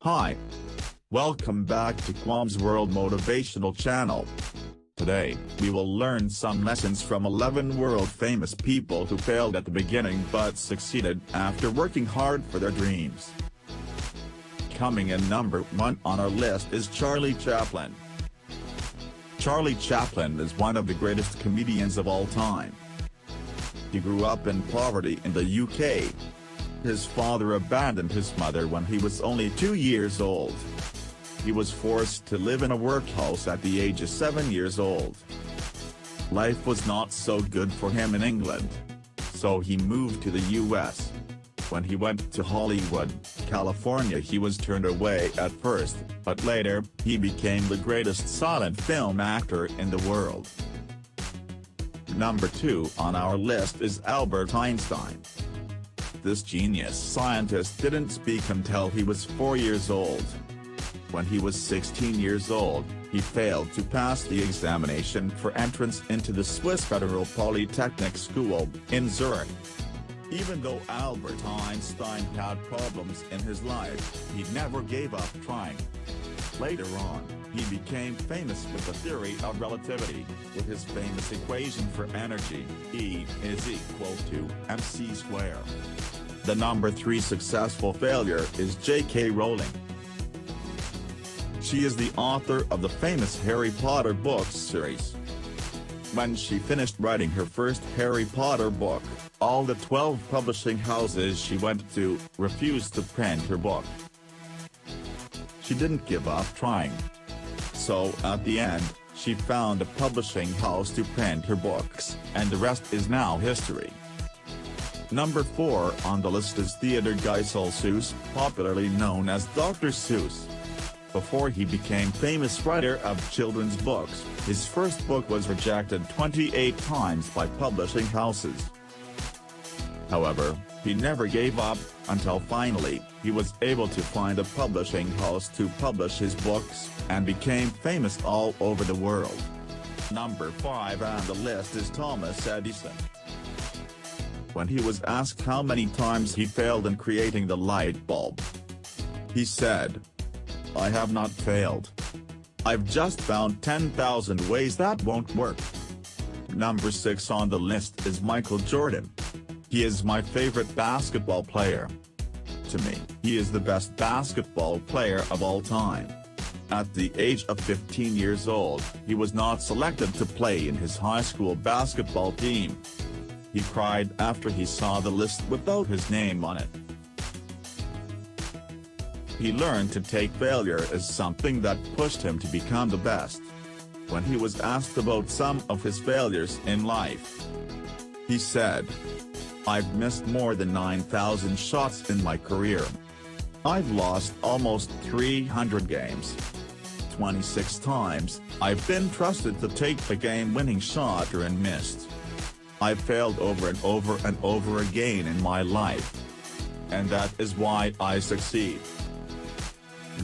Hi. Welcome back to Kwamzworld Motivational Channel. Today, we will learn some lessons from 11 world-famous people who failed at the beginning but succeeded after working hard for their dreams. Coming in number 1 on our list is Charlie Chaplin. Charlie Chaplin is one of the greatest comedians of all time. He grew up in poverty in the UK. His father abandoned his mother when he was only 2 years old. He was forced to live in a workhouse at the age of 7 years old. Life was not so good for him in England, so he moved to the US. When he went to Hollywood, California, he was turned away at first, but later, he became the greatest silent film actor in the world. Number 2 on our list is Albert Einstein. This genius scientist didn't speak until he was 4 years old. When he was 16 years old, he failed to pass the examination for entrance into the Swiss Federal Polytechnic School in Zurich. Even though Albert Einstein had problems in his life, he never gave up trying. Later on, he became famous with the theory of relativity, with his famous equation for energy, E is equal to mc². The number 3 successful failure is J.K. Rowling. She is the author of the famous Harry Potter books series. When she finished writing her first Harry Potter book, all the 12 publishing houses she went to refused to print her book. She didn't give up trying. So at the end, she found a publishing house to print her books, and the rest is now history. Number 4 on the list is Theodore Geisel Seuss, popularly known as Dr. Seuss. Before he became famous writer of children's books, his first book was rejected 28 times by publishing houses. However, he never gave up, until finally, he was able to find a publishing house to publish his books, and became famous all over the world. Number 5 on the list is Thomas Edison. When he was asked how many times he failed in creating the light bulb, he said, "I have not failed. I've just found 10,000 ways that won't work." Number 6 on the list is Michael Jordan. He is my favorite basketball player. To me, he is the best basketball player of all time. At the age of 15 years old, he was not selected to play in his high school basketball team. He cried after he saw the list without his name on it. He learned to take failure as something that pushed him to become the best. When he was asked about some of his failures in life, he said, "I've missed more than 9,000 shots in my career. I've lost almost 300 games. 26 times, I've been trusted to take the game-winning shot and missed. I've failed over and over and over again in my life. And that is why I succeed."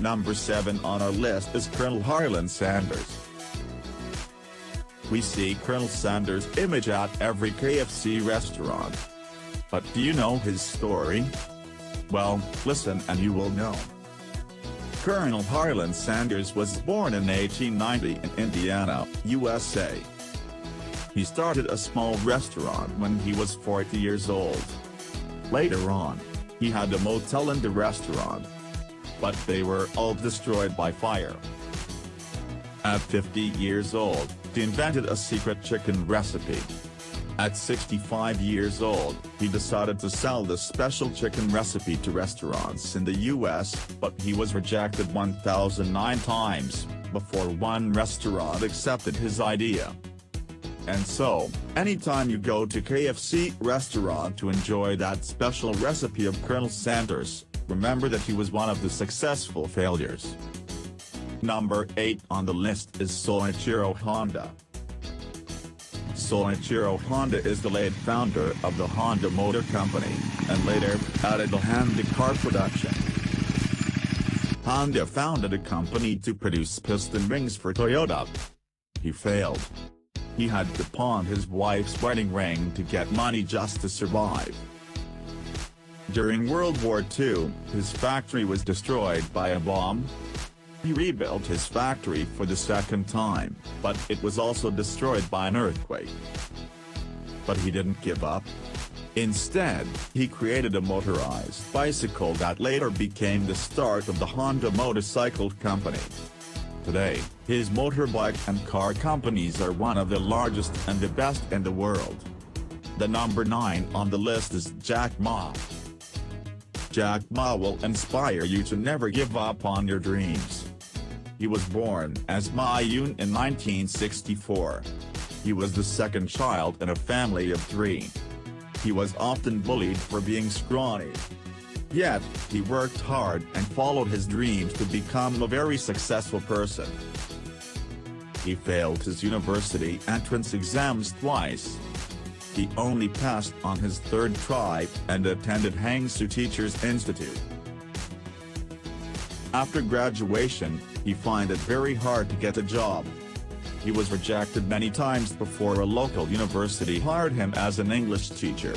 Number 7 on our list is Colonel Harlan Sanders. We see Colonel Sanders' image at every KFC restaurant. But do you know his story? Well, listen and you will know. Colonel Harlan Sanders was born in 1890 in Indiana, USA. He started a small restaurant when he was 40 years old. Later on, he had a motel and a restaurant, but they were all destroyed by fire. At 50 years old, he invented a secret chicken recipe. At 65 years old, he decided to sell the special chicken recipe to restaurants in the US, but he was rejected 1,009 times, before one restaurant accepted his idea. And so, anytime you go to KFC restaurant to enjoy that special recipe of Colonel Sanders, remember that he was one of the successful failures. Number 8 on the list is Soichiro Honda. Soichiro Honda is the late founder of the Honda Motor Company, and later added the Honda car production. Honda founded a company to produce piston rings for Toyota. He failed. He had to pawn his wife's wedding ring to get money just to survive. During World War II, his factory was destroyed by a bomb. He rebuilt his factory for the second time, but it was also destroyed by an earthquake. But he didn't give up. Instead, he created a motorized bicycle that later became the start of the Honda motorcycle company. Today, his motorbike and car companies are one of the largest and the best in the world. The number 9 on the list is Jack Ma. Jack Ma will inspire you to never give up on your dreams. He was born as Ma Yun in 1964. He was the second child in a family of 3. He was often bullied for being scrawny. Yet, he worked hard and followed his dreams to become a very successful person. He failed his university entrance exams twice. He only passed on his 3rd try and attended Hangzhou Teachers Institute. After graduation, he found it very hard to get a job. He was rejected many times before a local university hired him as an English teacher.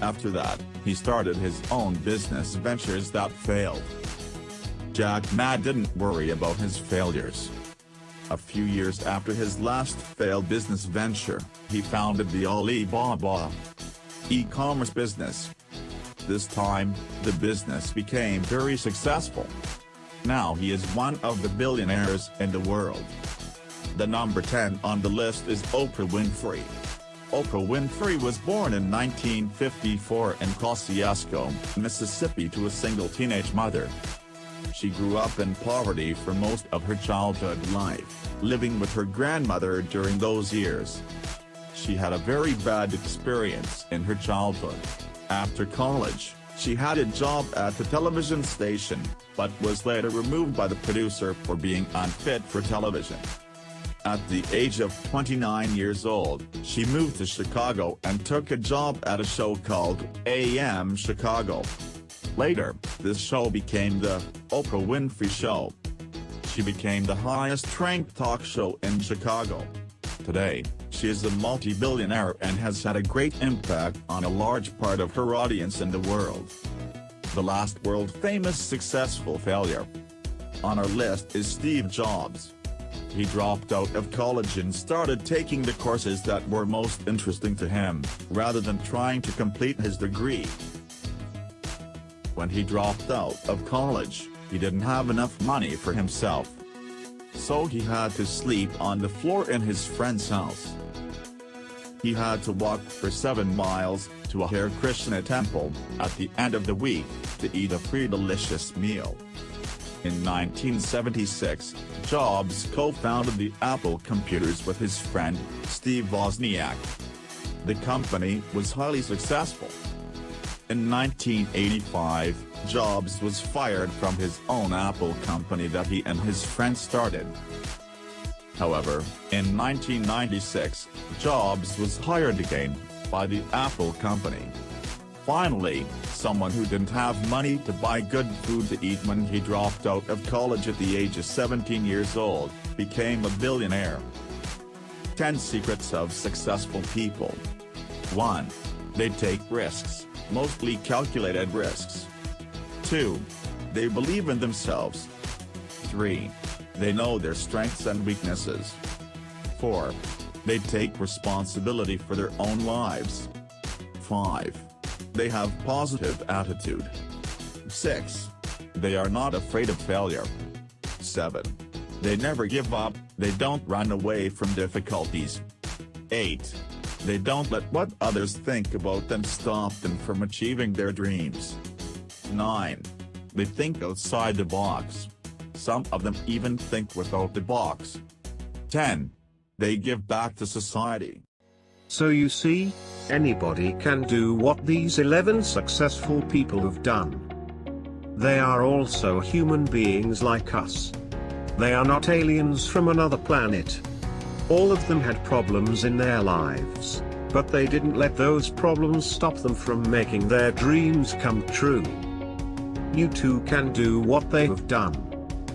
After that, he started his own business ventures that failed. Jack Ma didn't worry about his failures. A few years after his last failed business venture, he founded the Alibaba e-commerce business. This time, the business became very successful. Now he is one of the billionaires in the world. The number 10 on the list is Oprah Winfrey. Oprah Winfrey was born in 1954 in Kosciuszko, Mississippi to a single teenage mother. She grew up in poverty for most of her childhood life, living with her grandmother during those years. She had a very bad experience in her childhood. After college, she had a job at the television station, but was later removed by the producer for being unfit for television. At the age of 29 years old, she moved to Chicago and took a job at a show called AM Chicago. Later, this show became the Oprah Winfrey Show. She became the highest-ranked talk show in Chicago. Today, she is a multi-billionaire and has had a great impact on a large part of her audience in the world. The last world-famous successful failure on our list is Steve Jobs. He dropped out of college and started taking the courses that were most interesting to him, rather than trying to complete his degree. When he dropped out of college, he didn't have enough money for himself. So he had to sleep on the floor in his friend's house. He had to walk for 7 miles to a Hare Krishna temple at the end of the week to eat a free delicious meal. In 1976, Jobs co-founded the Apple computers with his friend, Steve Wozniak. The company was highly successful. In 1985, Jobs was fired from his own Apple company that he and his friend started. However, in 1996, Jobs was hired again by the Apple company. Finally, someone who didn't have money to buy good food to eat when he dropped out of college at the age of 17 years old, became a billionaire. 10 Secrets of Successful People. 1. They take risks, mostly calculated risks. 2. They believe in themselves. 3. They know their strengths and weaknesses. 4. They take responsibility for their own lives. 5. They have positive attitude. 6. They are not afraid of failure. 7. They never give up, they don't run away from difficulties. 8. They don't let what others think about them stop them from achieving their dreams. 9. They think outside the box. Some of them even think without the box. 10. They give back to society. So you see, anybody can do what these 11 successful people have done. They are also human beings like us. They are not aliens from another planet. All of them had problems in their lives, but they didn't let those problems stop them from making their dreams come true. You too can do what they have done.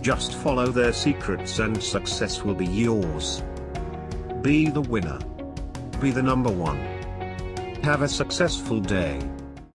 Just follow their secrets and success will be yours. Be the winner. Be the number one. Have a successful day.